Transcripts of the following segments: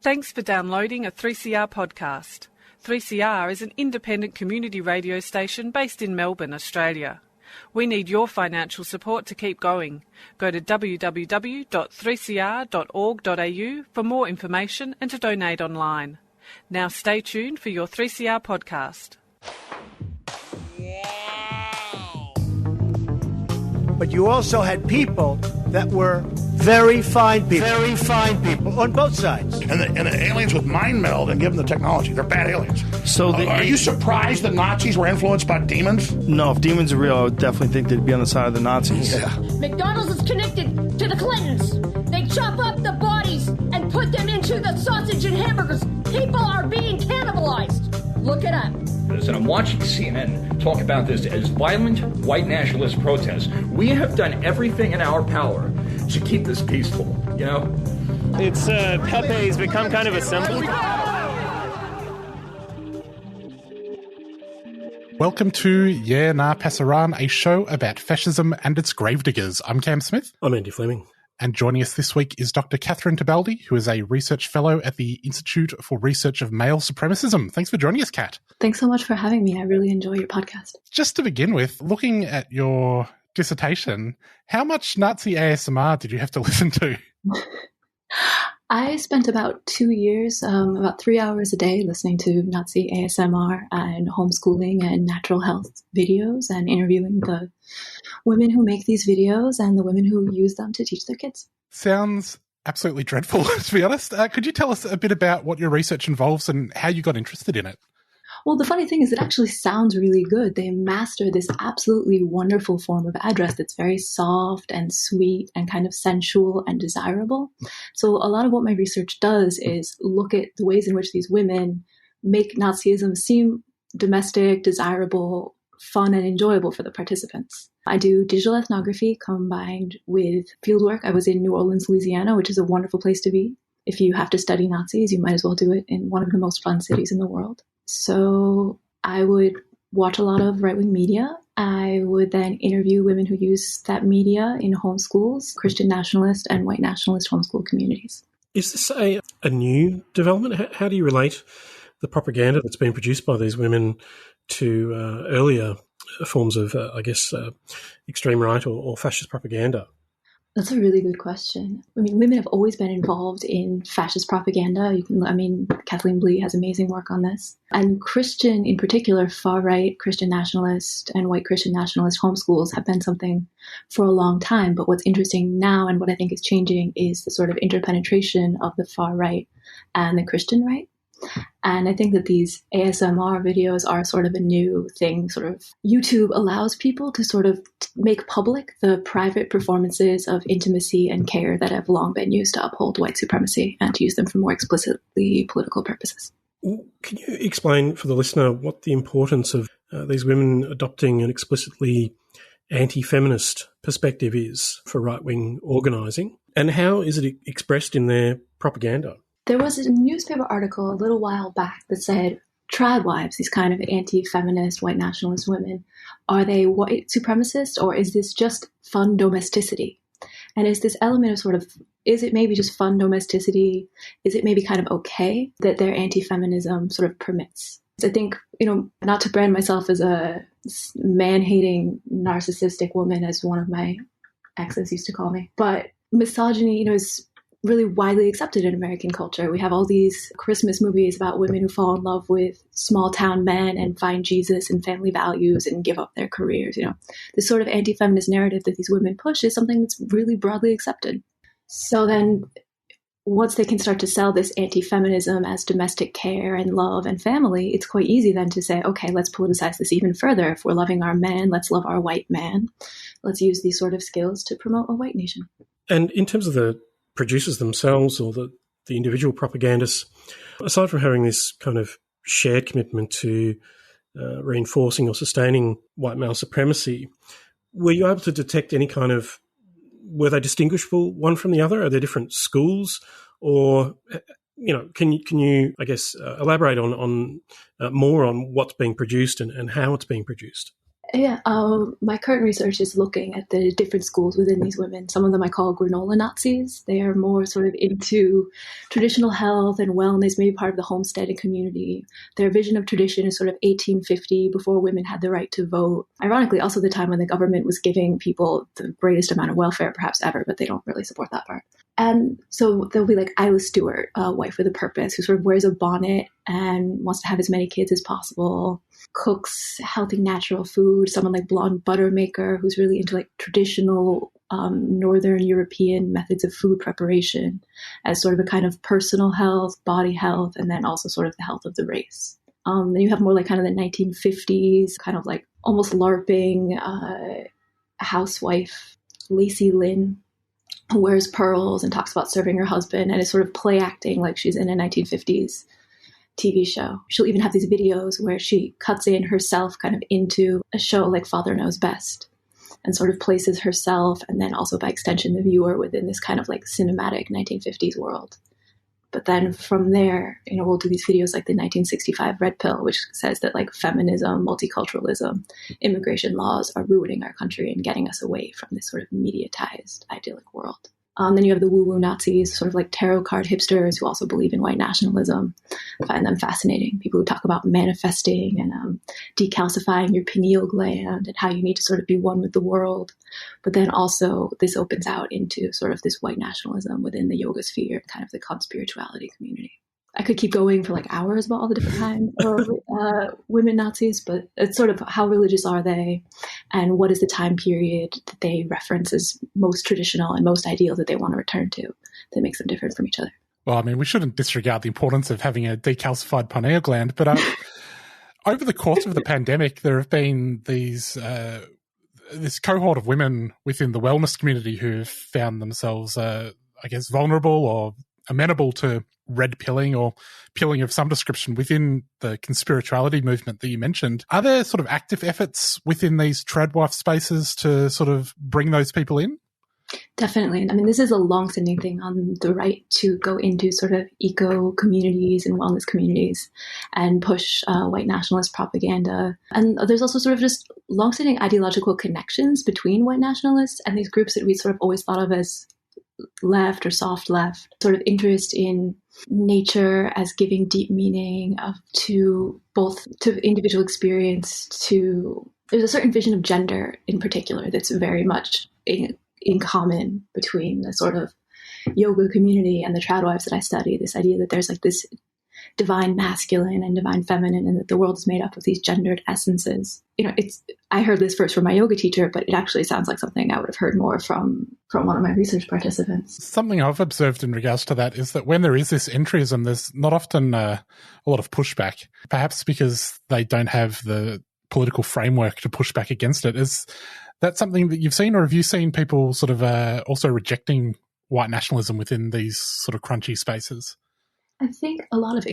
Thanks for downloading a 3CR podcast. 3CR is an independent community radio station based in Melbourne, Australia. We need your financial support to keep going. Go to www.3cr.org.au for more information and to donate online. Now stay tuned for your 3CR podcast. But you also had people that were very fine people on both sides. And the aliens with mind meld and give them the technology. They're bad aliens. So are you surprised the Nazis were influenced by demons? No, if demons are real, I would definitely think they'd be on the side of the Nazis. Yeah. McDonald's is connected to the Clintons. They chop up the bodies and put them into the sausage and hamburgers. People are being cannibalized. Look it up. And I'm watching CNN talk about this as violent white nationalist protests. We have done everything in our power to keep this peaceful, you know? It's Pepe's become kind of a symbol. Welcome to Yeah Nah Pasaran, a show about fascism and its gravediggers. I'm Cam Smith. I'm Andy Fleming. And joining us this week is Dr. Catherine Tebaldi, who is a research fellow at the Institute for Research of Male Supremacism. Thanks for joining us, Kat. Thanks so much for having me. I really enjoy your podcast. Just to begin with, looking at your dissertation, how much Nazi ASMR did you have to listen to? I spent about 2 years, about 3 hours a day listening to Nazi ASMR and homeschooling and natural health videos and interviewing the women who make these videos and the women who use them to teach their kids. Sounds absolutely dreadful, to be honest. Could you tell us a bit about what your research involves and how you got interested in it? Well, the funny thing is it actually sounds really good. They master this absolutely wonderful form of address that's very soft and sweet and kind of sensual and desirable. So a lot of what my research does is look at the ways in which these women make Nazism seem domestic, desirable, fun, and enjoyable for the participants. I do digital ethnography combined with fieldwork. I was in New Orleans, Louisiana, which is a wonderful place to be. If you have to study Nazis, you might as well do it in one of the most fun cities in the world. So I would watch a lot of right-wing media. I would then interview women who use that media in homeschools, Christian nationalist and white nationalist homeschool communities. Is this a new development? How do you relate the propaganda that's been produced by these women to earlier forms of, extreme right or fascist propaganda? That's a really good question. I mean, women have always been involved in fascist propaganda. Kathleen Blee has amazing work on this. And Christian, in particular, far-right Christian nationalist and white Christian nationalist homeschools have been something for a long time. But what's interesting now and what I think is changing is the sort of interpenetration of the far-right and the Christian right. And I think that these ASMR videos are sort of a new thing. Sort of YouTube allows people to sort of make public the private performances of intimacy and care that have long been used to uphold white supremacy and to use them for more explicitly political purposes. Can you explain for the listener what the importance of these women adopting an explicitly anti-feminist perspective is for right-wing organising, and how is it expressed in their propaganda? There was a newspaper article a little while back that said, trad wives, these kind of anti-feminist white nationalist women, are they white supremacists or is this just fun domesticity? And is this element of sort of, is it maybe just fun domesticity? Is it maybe kind of okay that their anti-feminism sort of permits? I think, not to brand myself as a man-hating, narcissistic woman, as one of my exes used to call me, but misogyny, is really widely accepted in American culture. We have all these Christmas movies about women who fall in love with small town men and find Jesus and family values and give up their careers. This sort of anti-feminist narrative that these women push is something that's really broadly accepted. So then once they can start to sell this anti-feminism as domestic care and love and family, it's quite easy then to say, okay, let's politicize this even further. If we're loving our men, let's love our white man. Let's use these sort of skills to promote a white nation. And in terms of the producers themselves or the individual propagandists, aside from having this kind of shared commitment to reinforcing or sustaining white male supremacy, were you able to detect any kind of, were they distinguishable one from the other? Are there different schools? Or, can you I guess, elaborate on more on what's being produced and how it's being produced? Yeah, my current research is looking at the different schools within these women. Some of them I call granola Nazis. They are more sort of into traditional health and wellness, maybe part of the homesteading community. Their vision of tradition is sort of 1850, before women had the right to vote. Ironically, also the time when the government was giving people the greatest amount of welfare perhaps ever, but they don't really support that part. And so there'll be like Isla Stewart, wife with a purpose, who sort of wears a bonnet and wants to have as many kids as possible, cooks healthy, natural food. Someone like Blonde Buttermaker, who's really into like traditional Northern European methods of food preparation as sort of a kind of personal health, body health, and then also sort of the health of the race. Then you have more like kind of the 1950s, kind of like almost LARPing housewife, Lacey Lynn, who wears pearls and talks about serving her husband and is sort of play acting like she's in a 1950s TV show. She'll even have these videos where she cuts in herself kind of into a show like Father Knows Best and sort of places herself and then also by extension the viewer within this kind of like cinematic 1950s world. But then from there, we'll do these videos like the 1965 Red Pill, which says that like feminism, multiculturalism, immigration laws are ruining our country and getting us away from this sort of mediatized, idyllic world. Then you have the woo-woo Nazis, sort of like tarot card hipsters who also believe in white nationalism. I find them fascinating. People who talk about manifesting and decalcifying your pineal gland and how you need to sort of be one with the world. But then also this opens out into sort of this white nationalism within the yoga sphere, kind of the conspirituality community. I could keep going for like hours about all the different kinds of women Nazis, but it's sort of how religious are they and what is the time period that they reference as most traditional and most ideal that they want to return to that makes them different from each other. Well, I mean, we shouldn't disregard the importance of having a decalcified pineal gland, but over the course of the pandemic, there have been this cohort of women within the wellness community who have found themselves, vulnerable or amenable to red pilling or pilling of some description within the conspirituality movement that you mentioned. Are there sort of active efforts within these tradwife spaces to sort of bring those people in? Definitely. I mean, this is a long-standing thing on the right to go into sort of eco communities and wellness communities and push white nationalist propaganda. And there's also sort of just long-standing ideological connections between white nationalists and these groups that we sort of always thought of as left or soft left, sort of interest in nature as giving deep meaning to both to individual experience, to there's a certain vision of gender in particular that's very much in common between the sort of yoga community and the tradwives that I study, this idea that there's like this divine masculine and divine feminine and that the world is made up of these gendered essences. I heard this first from my yoga teacher, but it actually sounds like something I would have heard more from one of my research participants. Something I've observed in regards to that is that when there is this entryism, there's not often a lot of pushback, perhaps because they don't have the political framework to push back against it. Is that something that you've seen, or have you seen people sort of also rejecting white nationalism within these sort of crunchy spaces? I think a lot of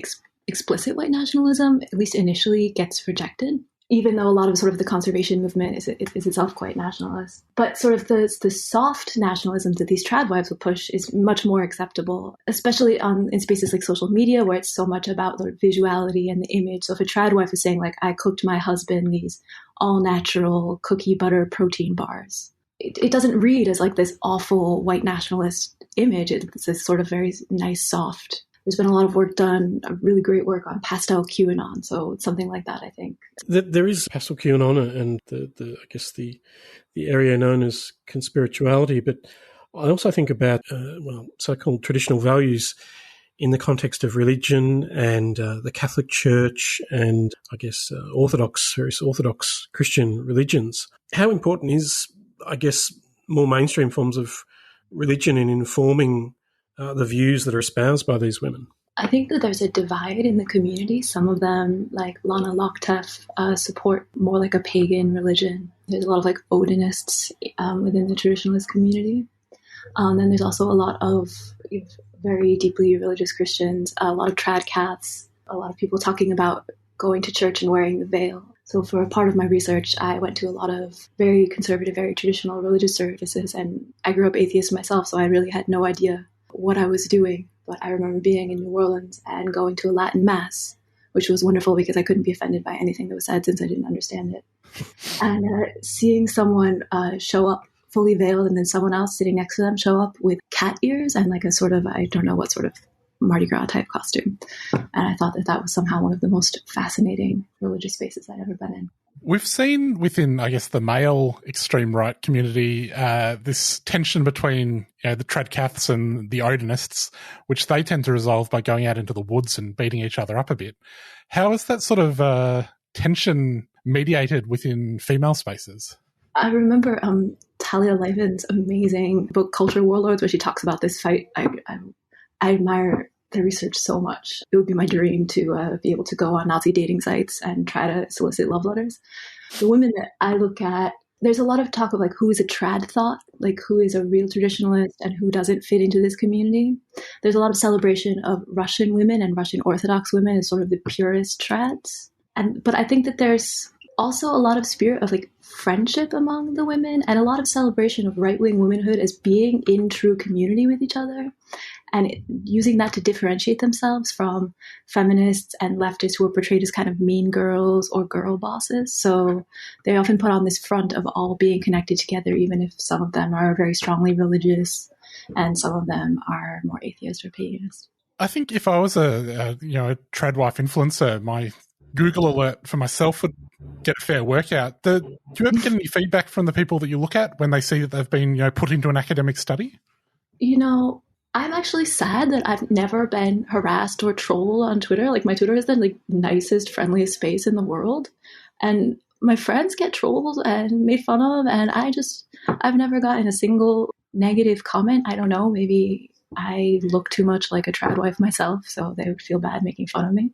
explicit white nationalism, at least initially, gets rejected, even though a lot of sort of the conservation movement is itself quite nationalist. But sort of the soft nationalism that these tradwives will push is much more acceptable, especially in spaces like social media, where it's so much about the visuality and the image. So if a tradwife is saying, like, I cooked my husband these all-natural cookie butter protein bars, it doesn't read as like this awful white nationalist image. It's this sort of very nice, soft. There's been a lot of work done, really great work on pastel QAnon. So it's something like that, I think. There is pastel QAnon and the area known as conspirituality. But I also think about, so-called traditional values in the context of religion and the Catholic Church and various Orthodox Christian religions. How important is, more mainstream forms of religion in informing the views that are espoused by these women? I think that there's a divide in the community. Some of them, like Lana Lochtef, support more like a pagan religion. There's a lot of like Odinists within the traditionalist community. Then there's also a lot of very deeply religious Christians, a lot of trad caths, a lot of people talking about going to church and wearing the veil. So for a part of my research, I went to a lot of very conservative, very traditional religious services, and I grew up atheist myself, so I really had no idea what I was doing. But I remember being in New Orleans and going to a Latin mass which was wonderful because I couldn't be offended by anything that was said since I didn't understand it. And seeing someone show up fully veiled and then someone else sitting next to them show up with cat ears and like a sort of, I don't know what sort of Mardi Gras type costume. And I thought that was somehow one of the most fascinating religious spaces I'd ever been in. We've seen within, I guess, the male extreme right community, this tension between the Tradcaths and the Odinists, which they tend to resolve by going out into the woods and beating each other up a bit. How is that sort of tension mediated within female spaces? I remember Talia Leivin's amazing book, Culture Warlords, where she talks about this fight. I admire the research so much. It would be my dream to be able to go on Nazi dating sites and try to solicit love letters. The women that I look at, there's a lot of talk of like who is a trad thought, like who is a real traditionalist and who doesn't fit into this community. There's a lot of celebration of Russian women and Russian Orthodox women as sort of the purest trads. But I think that there's also a lot of spirit of like friendship among the women and a lot of celebration of right-wing womanhood as being in true community with each other and using that to differentiate themselves from feminists and leftists who are portrayed as kind of mean girls or girl bosses. So they often put on this front of all being connected together, even if some of them are very strongly religious and some of them are more atheist or paganist. I think if I was a trad wife influencer, my Google alert for myself would get a fair workout. Do you ever get any feedback from the people that you look at when they see that they've been put into an academic study? I'm actually sad that I've never been harassed or trolled on Twitter. Like my Twitter is the like nicest, friendliest space in the world. And my friends get trolled and made fun of. And I've never gotten a single negative comment. I don't know, maybe I look too much like a trad wife myself, so they would feel bad making fun of me.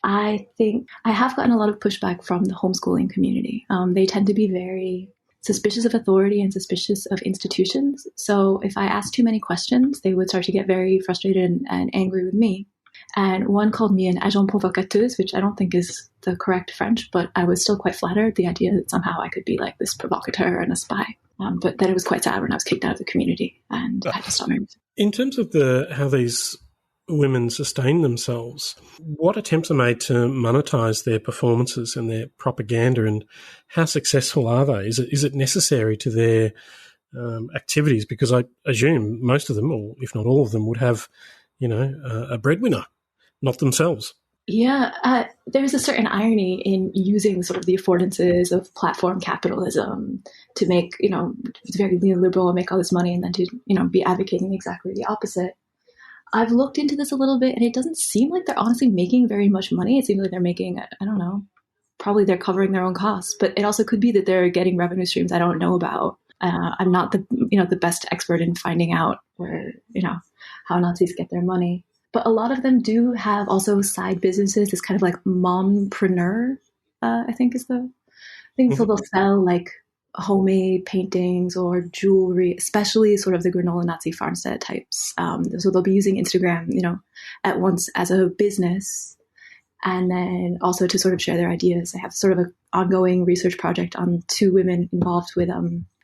I think I have gotten a lot of pushback from the homeschooling community. They tend to be very suspicious of authority and suspicious of institutions. So if I asked too many questions, they would start to get very frustrated and angry with me. And one called me an agent provocateuse, which I don't think is the correct French, but I was still quite flattered, the idea that somehow I could be like this provocateur and a spy. But then it was quite sad when I was kicked out of the community and I had to stop my music. In terms of how these women sustain themselves, what attempts are made to monetize their performances and their propaganda, and how successful are they? Is it necessary to their activities? Because I assume most of them, or if not all of them, would have, a breadwinner, not themselves. Yeah, there's a certain irony in using sort of the affordances of platform capitalism to make, it's very neoliberal and make all this money, and then to, be advocating exactly the opposite. I've looked into this a little bit, and it doesn't seem like they're honestly making very much money. It seems like they're making, I don't know, probably they're covering their own costs, but it also could be that they're getting revenue streams I don't know about. I'm not the best expert in finding out where, how Nazis get their money. But a lot of them do have also side businesses, this kind of like mompreneur, I think is the thing. So they'll sell like homemade paintings or jewelry, especially sort of the granola Nazi farmstead types. So they'll be using Instagram, at once as a business and then also to sort of share their ideas. I have sort of an ongoing research project on two women involved with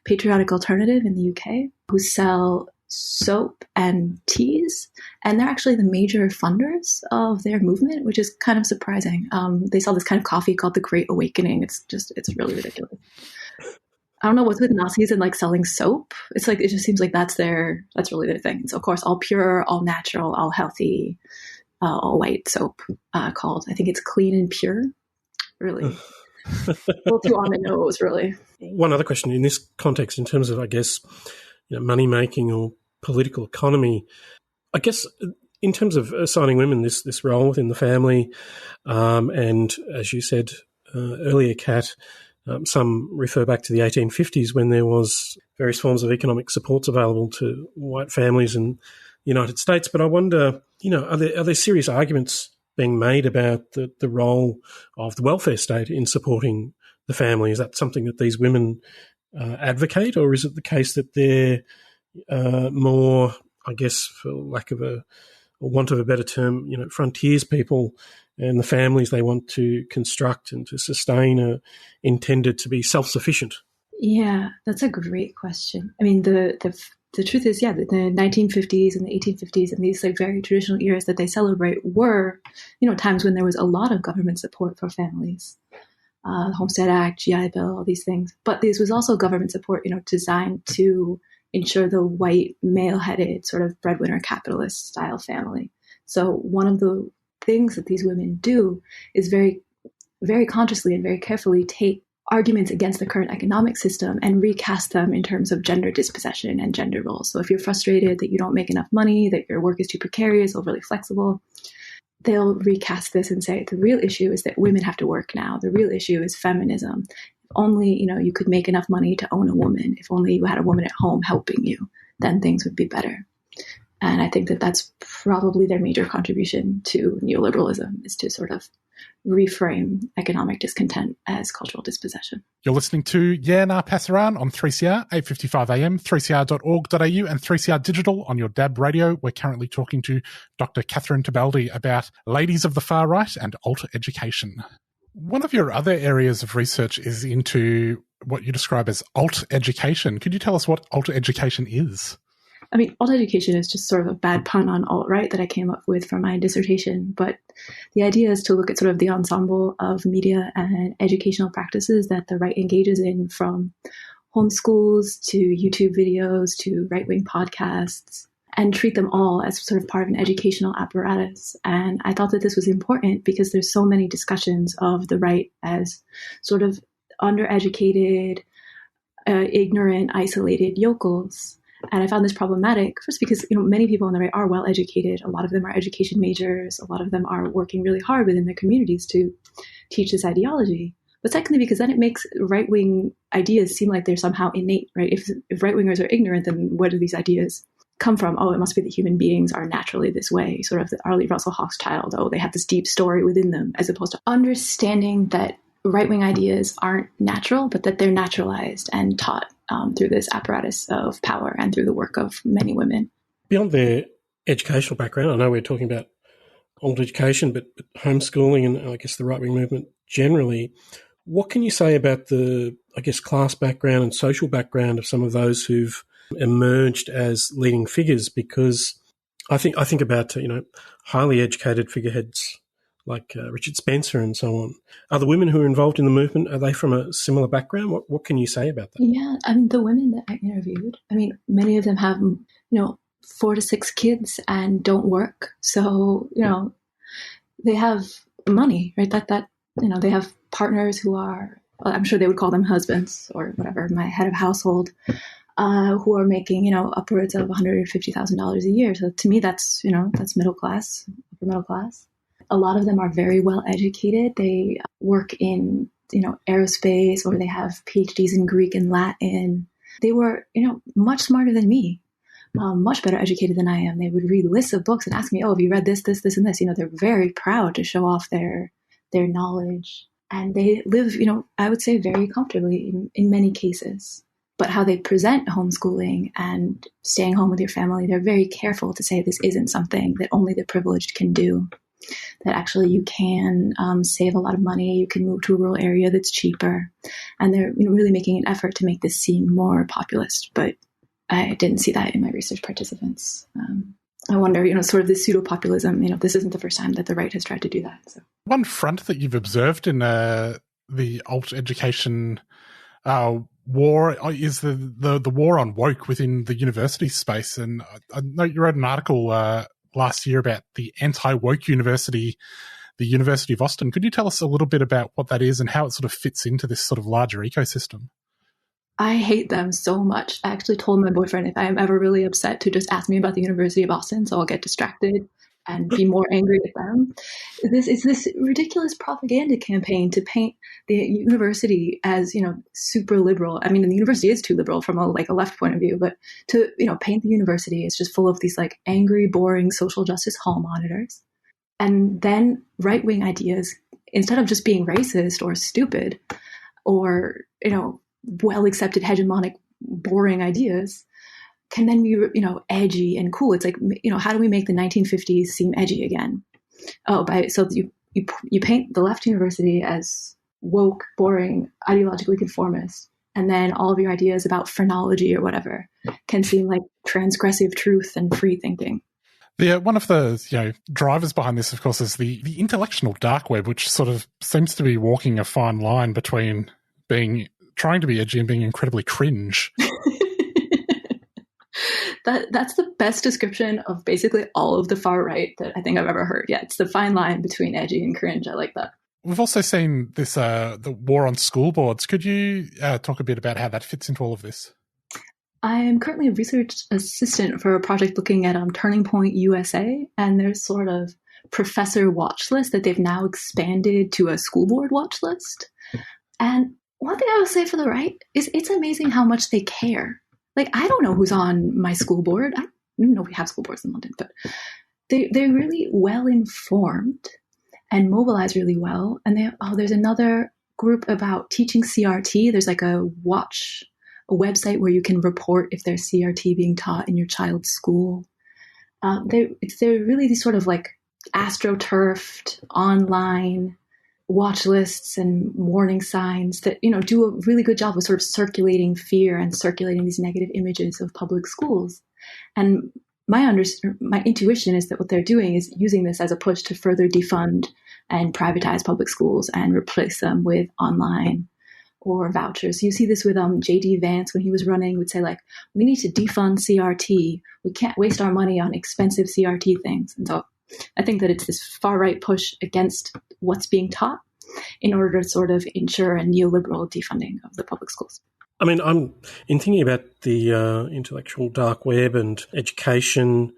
Patriotic Alternative in the UK who sell soap and teas, and they're actually the major funders of their movement, which is kind of surprising. They sell this kind of coffee called the Great Awakening. It's really ridiculous. I don't know what's with Nazis and like selling soap. It's like, it just seems like that's really their thing. So of course, all pure, all natural, all healthy, all white soap called, I think it's Clean and Pure. Really. A little too on the nose, really. One other question in this context, in terms of, I guess, money making or political economy, I guess in terms of assigning women this role within the family, and as you said earlier, Kat, some refer back to the 1850s when there was various forms of economic supports available to white families in the United States. But I wonder, are there serious arguments being made about the role of the welfare state in supporting the family? Is that something that these women advocate, or is it the case that they're more, I guess, for lack of or want of a better term, frontiers people, and the families they want to construct and to sustain are intended to be self-sufficient? Yeah, that's a great question. I mean, the the truth is, the 1950s and the 1850s and these like very traditional eras that they celebrate were, times when there was a lot of government support for families. The Homestead Act, GI Bill, all these things. But this was also government support, designed to ensure the white, male-headed sort of breadwinner capitalist style family. So one of the things that these women do is very, very consciously and very carefully take arguments against the current economic system and recast them in terms of gender dispossession and gender roles. So if you're frustrated that you don't make enough money, that your work is too precarious, overly flexible, they'll recast this and say the real issue is that women have to work now. The real issue is feminism. If only, you could make enough money to own a woman. If only you had a woman at home helping you, then things would be better. And I think that that's probably their major contribution to neoliberalism, is to sort of reframe economic discontent as cultural dispossession. You're listening to Yeah Nah Passaran on 3CR, 8:55 AM, 3cr.org.au and 3CR Digital on your DAB radio. We're currently talking to Dr. Catherine Tebaldi about ladies of the far right and alt education. One of your other areas of research is into what you describe as alt education. Could you tell us what alt education is? I mean, alt education is just sort of a bad pun on alt-right that I came up with for my dissertation. But the idea is to look at sort of the ensemble of media and educational practices that the right engages in, from homeschools to YouTube videos to right-wing podcasts, and treat them all as sort of part of an educational apparatus. And I thought that this was important because there's so many discussions of the right as sort of undereducated, ignorant, isolated yokels. And I found this problematic, first because, many people on the right are well educated. A lot of them are education majors. A lot of them are working really hard within their communities to teach this ideology. But secondly, because then it makes right-wing ideas seem like they're somehow innate, right? If right-wingers are ignorant, then where do these ideas come from? Oh, it must be that human beings are naturally this way, sort of the Arlie Russell Hochschild. Oh, they have this deep story within them, as opposed to understanding that right-wing ideas aren't natural, but that they're naturalized and taught through this apparatus of power and through the work of many women. Beyond their educational background, I know we're talking about alt education, but homeschooling and I guess the right-wing movement generally, what can you say about the, class background and social background of some of those who've emerged as leading figures? Because I think about, highly educated figureheads like Richard Spencer and so on. Are the women who are involved in the movement, are they from a similar background? What can you say about that? Yeah, I mean, the women that I interviewed, many of them have, 4 to 6 kids and don't work. So, they have money, right? They have partners who are, I'm sure they would call them husbands or whatever, my head of household, who are making, upwards of $150,000 a year. So to me, that's middle class, upper middle class. A lot of them are very well educated. They work in, aerospace, or they have PhDs in Greek and Latin. They were, much smarter than me, much better educated than I am. They would read lists of books and ask me, oh, have you read this, this, this, and this? They're very proud to show off their knowledge. And they live, I would say very comfortably in many cases. But how they present homeschooling and staying home with your family, they're very careful to say this isn't something that only the privileged can do. That actually you can save a lot of money, you can move to a rural area that's cheaper. And they're really making an effort to make this seem more populist. But I didn't see that in my research participants. I wonder, sort of this pseudo-populism, this isn't the first time that the right has tried to do that. So. One front that you've observed in the alt education war is the war on woke within the university space. And I know you wrote an article last year about the anti-woke university, the University of Austin. Could you tell us a little bit about what that is and how it sort of fits into this sort of larger ecosystem? I hate them so much. I actually told my boyfriend if I am ever really upset to just ask me about the University of Austin, so I'll get distracted and be more angry at them. This is this ridiculous propaganda campaign to paint the university as, super liberal. I mean, the university is too liberal from a left point of view, but to, paint the university as just full of these angry, boring social justice hall monitors. And then right-wing ideas, instead of just being racist or stupid or, well-accepted hegemonic, boring ideas, can then be, edgy and cool. It's like, how do we make the 1950s seem edgy again? So you paint the left university as woke, boring, ideologically conformist, And then all of your ideas about phrenology or whatever can seem like transgressive truth and free thinking. One of the drivers behind this, of course, is the intellectual dark web, which sort of seems to be walking a fine line between trying to be edgy and being incredibly cringe. That's the best description of basically all of the far right that I think I've ever heard. Yeah, it's the fine line between edgy and cringe. I like that. We've also seen this the war on school boards. Could you talk a bit about how that fits into all of this? I am currently a research assistant for a project looking at Turning Point USA, and there's sort of professor watch list that they've now expanded to a school board watch list. And one thing I will say for the right is it's amazing how much they care. Like, I don't know who's on my school board. I don't even know if we have school boards in London, but they're really well informed and mobilize really well. And there's another group about teaching CRT. There's like a website where you can report if there's CRT being taught in your child's school. They're really these sort of like astroturfed online watch lists and warning signs that, do a really good job of sort of circulating fear and circulating these negative images of public schools. And my intuition is that what they're doing is using this as a push to further defund and privatize public schools and replace them with online or vouchers. You see this with J.D. Vance when he was running, would say like, we need to defund CRT. We can't waste our money on expensive CRT things. And so I think that it's this far right push against what's being taught in order to sort of ensure a neoliberal defunding of the public schools. I mean, I'm in thinking about the intellectual dark web and education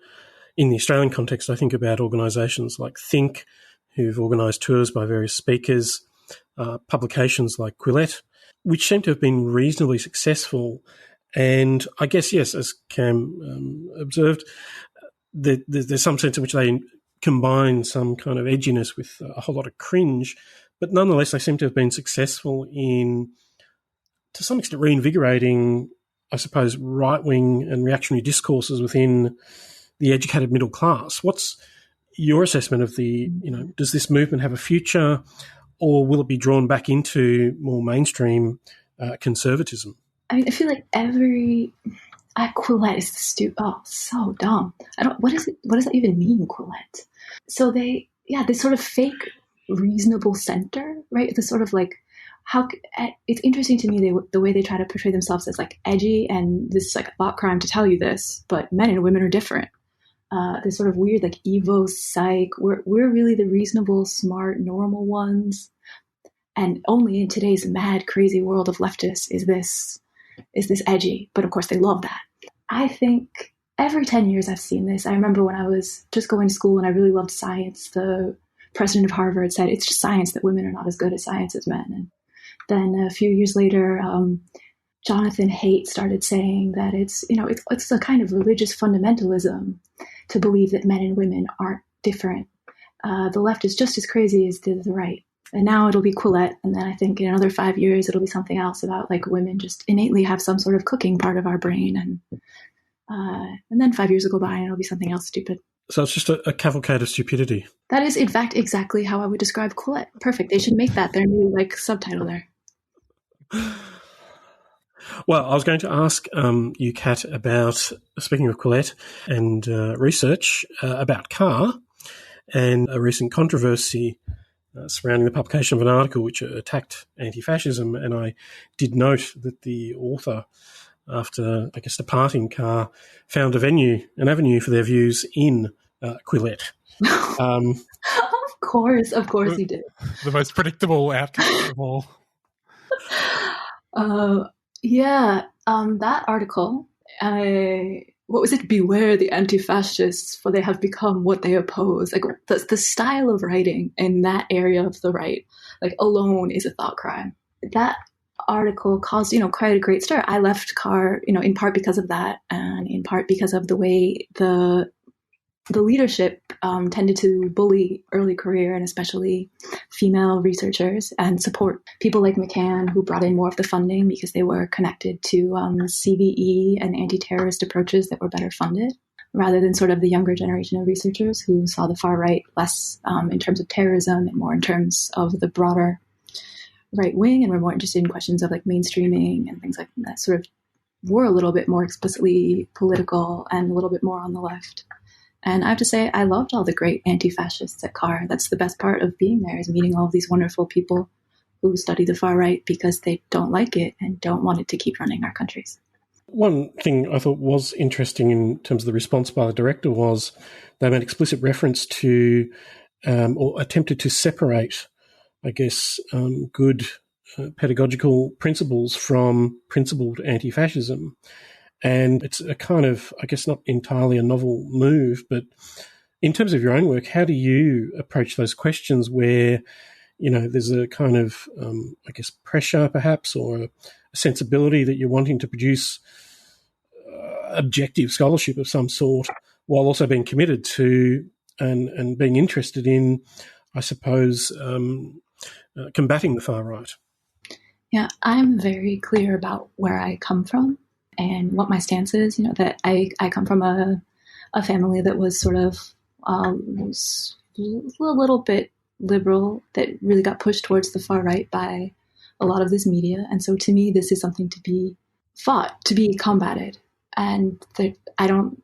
in the Australian context. I think about organisations like Think, who've organised tours by various speakers, publications like Quillette, which seem to have been reasonably successful. And I guess, yes, as Cam observed, there's some sense in which they combine some kind of edginess with a whole lot of cringe, but nonetheless they seem to have been successful in, to some extent, reinvigorating, I suppose, right-wing and reactionary discourses within the educated middle class. What's your assessment of does this movement have a future, or will it be drawn back into more mainstream conservatism? I mean, I feel like Quillette is so dumb. What does that even mean, Quillette? So this sort of fake reasonable center, right? The sort of like, it's interesting to me the way they try to portray themselves as like edgy and this is like a thought crime to tell you this, but men and women are different. This sort of weird like Evo psych. We're really the reasonable, smart, normal ones, and only in today's mad, crazy world of leftists is this edgy. But of course, they love that. I think every 10 years I've seen this. I remember when I was just going to school and I really loved science. The president of Harvard said it's just science that women are not as good at science as men. And then a few years later, Jonathan Haidt started saying that it's a kind of religious fundamentalism to believe that men and women aren't different. The left is just as crazy as the right. And now it'll be Quillette. And then I think in another 5 years, it'll be something else about like women just innately have some sort of cooking part of our brain. And then 5 years will go by and it'll be something else stupid. So it's just a cavalcade of stupidity. That is, in fact, exactly how I would describe Quillette. Perfect. They should make that their new like subtitle there. Well, I was going to ask you, Kat, about, speaking of Quillette and research about Carr and a recent controversy surrounding the publication of an article which attacked anti-fascism. And I did note that the author, after, I guess, departing Carr, found an avenue for their views in Quillette. Of course he did. The most predictable outcome of all. That article, what was it? Beware the anti-fascists, for they have become what they oppose. Like the style of writing in that area of the right, like alone is a thought crime. That article caused, quite a great stir. I left Carr, in part because of that, and in part because of the way the leadership tended to bully early career and especially female researchers and support people like McCann, who brought in more of the funding because they were connected to CVE and anti-terrorist approaches that were better funded, rather than sort of the younger generation of researchers who saw the far right less in terms of terrorism and more in terms of the broader right wing and were more interested in questions of like mainstreaming and things like that, sort of were a little bit more explicitly political and a little bit more on the left. And I have to say, I loved all the great anti-fascists at CAR. That's the best part of being there, is meeting all of these wonderful people who study the far right because they don't like it and don't want it to keep running our countries. One thing I thought was interesting in terms of the response by the director was they made explicit reference to or attempted to separate, I guess, good pedagogical principles from principled anti-fascism. And it's a kind of, I guess, not entirely a novel move, but in terms of your own work, how do you approach those questions where, you know, there's a kind of, I guess, pressure perhaps, or a sensibility that you're wanting to produce objective scholarship of some sort, while also being committed to and being interested in, I suppose, combating the far right? Yeah, I'm very clear about where I come from and what my stance is. You know, that I come from a family that was sort of was a little bit liberal, that really got pushed towards the far right by a lot of this media. And so to me, this is something to be fought, to be combated. And that I don't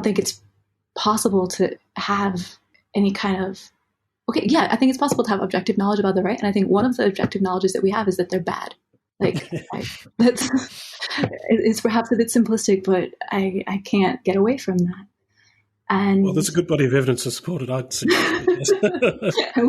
think it's possible to have any kind of, I think it's possible to have objective knowledge about the right. And I think one of the objective knowledges that we have is that they're bad. Like, it's perhaps a bit simplistic, but I can't get away from that. And well, there's a good body of evidence to support it, I'd suggest. I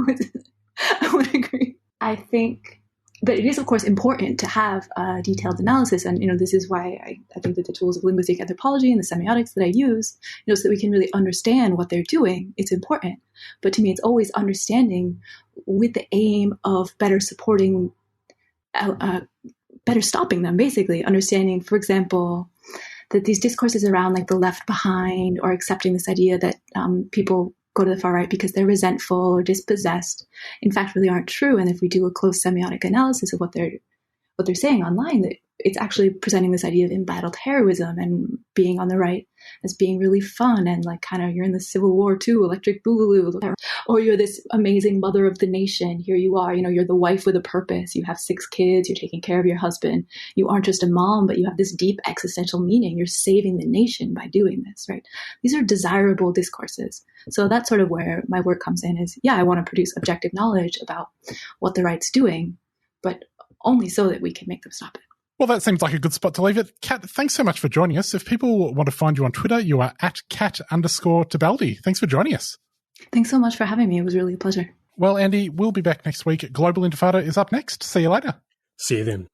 would agree. I think, but it is, of course, important to have a detailed analysis. And, you know, this is why I think that the tools of linguistic anthropology and the semiotics that I use, you know, so that we can really understand what they're doing, it's important. But to me, it's always understanding with the aim of better supporting, better stopping them, basically. Understanding, for example, that these discourses around like the left behind, or accepting this idea that people go to the far right because they're resentful or dispossessed, in fact, really aren't true. And if we do a close semiotic analysis of what they're saying online, that it's actually presenting this idea of embattled heroism and being on the right as being really fun and like kind of you're in the Civil War too, electric boogaloo, or you're this amazing mother of the nation. Here you are, you know, you're the wife with a purpose. You have 6 kids. You're taking care of your husband. You aren't just a mom, but you have this deep existential meaning. You're saving the nation by doing this, right? These are desirable discourses. So that's sort of where my work comes in is, I want to produce objective knowledge about what the right's doing, but only so that we can make them stop it. Well, that seems like a good spot to leave it. Kat, thanks so much for joining us. If people want to find you on Twitter, you are at @Kat_Tebaldi. Thanks for joining us. Thanks so much for having me. It was really a pleasure. Well, Andy, we'll be back next week. Global Intifada is up next. See you later. See you then.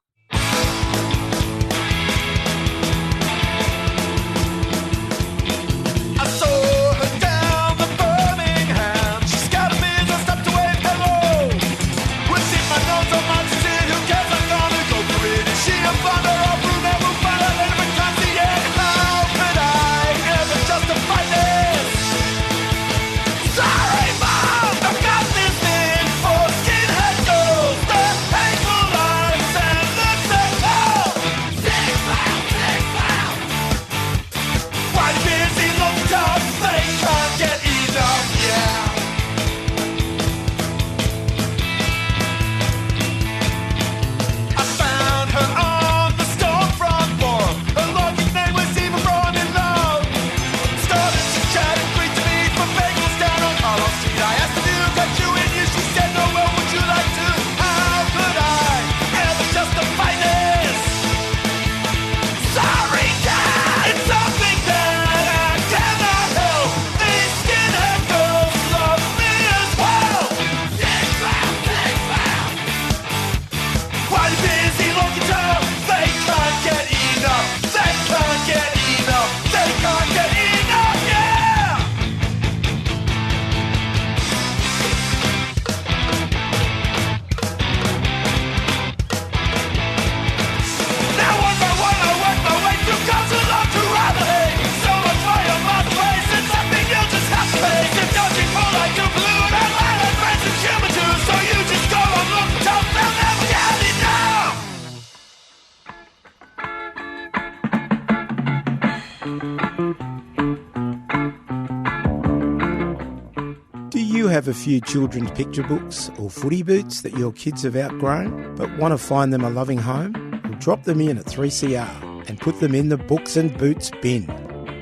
have a few children's picture books or footy boots that your kids have outgrown but want to find them a loving home? Well, drop them in at 3CR and put them in the Books and Boots bin.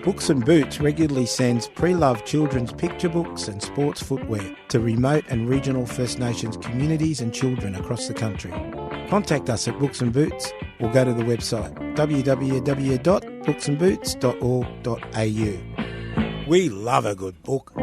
Books and Boots regularly sends pre-loved children's picture books and sports footwear to remote and regional First Nations communities and children across the country. Contact us at Books and Boots or go to the website www.booksandboots.org.au. We love a good book.